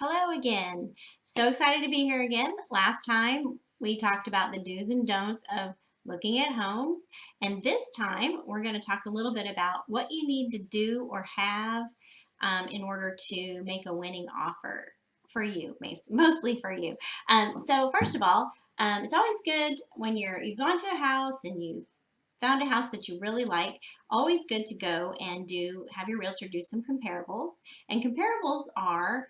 Hello again. So excited to be here again. Last time we talked about the do's and don'ts of looking at homes, and this time we're going to talk a little bit about what you need to do or have in order to make a winning offer for you, mostly for you. So first of all, it's always good when you've gone to a house and you've found a house that you really like. Always good to go and have your realtor do some comparables. And comparables are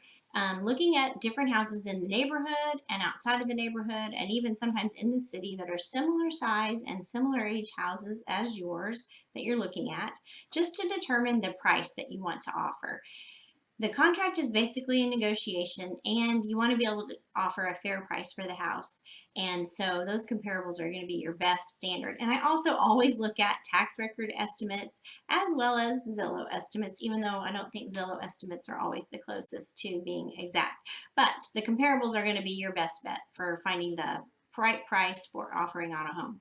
looking at different houses in the neighborhood and outside of the neighborhood, and even sometimes in the city that are similar size and similar age houses as yours that you're looking at, just to determine the price that you want to offer. The contract is basically a negotiation, and you want to be able to offer a fair price for the house. And so those comparables are going to be your best standard. And I also always look at tax record estimates as well as Zillow estimates, even though I don't think Zillow estimates are always the closest to being exact. But the comparables are going to be your best bet for finding the right price for offering on a home.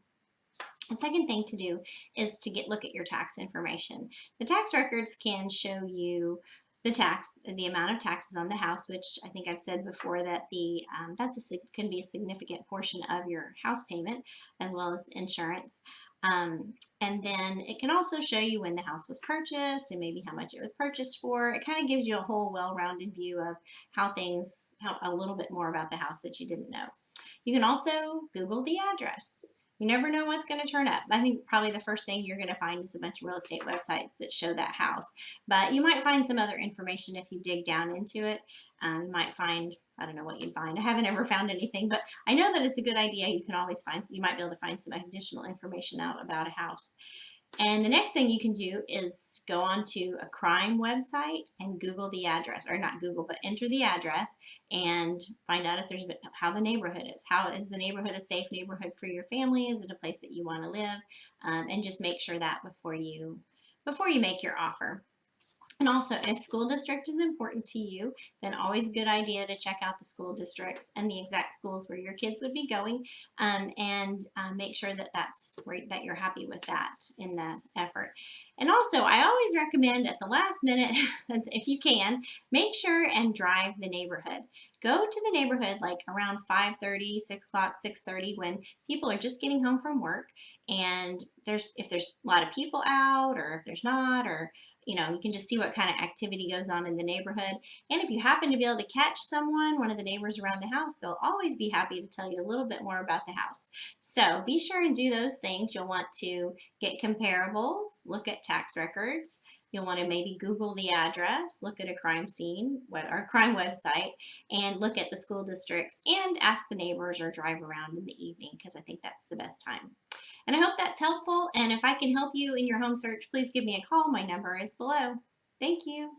The second thing to do is to look at your tax information. The tax records can show you the amount of taxes on the house, which I think I've said before that can be a significant portion of your house payment, as well as insurance. And then it can also show you when the house was purchased and maybe how much it was purchased for. It kind of gives you a whole well-rounded view of how a little bit more about the house that you didn't know. You can also Google the address. You never know what's going to turn up. I think probably the first thing you're going to find is a bunch of real estate websites that show that house. But you might find some other information if you dig down into it. You might find, I don't know what you'd find. I haven't ever found anything, but I know that it's a good idea. You might be able to find some additional information out about a house. And the next thing you can do is go onto a crime website and Google the address, or not Google, but enter the address and find out how the neighborhood is. How is the neighborhood a safe neighborhood for your family? Is it a place that you want to live? And just make sure that before you make your offer. And also, if school district is important to you, then always a good idea to check out the school districts and the exact schools where your kids would be going, and make sure that you're happy with that in the effort. And also, I always recommend at the last minute, if you can, make sure and drive the neighborhood. Go to the neighborhood like around 5:30, 6 o'clock, 6:30 when people are just getting home from work, and if there's a lot of people out, or if there's not, or you can just see what kind of activity goes on in the neighborhood. And if you happen to be able to catch one of the neighbors around the house, they'll always be happy to tell you a little bit more about the house. So be sure and do those things. You'll want to get comparables, look at tax records. You'll want to maybe Google the address, look at a crime scene or crime website, and look at the school districts and ask the neighbors or drive around in the evening, because I think that's the best time. And I hope that's helpful. And if I can help you in your home search, please give me a call. My number is below. Thank you.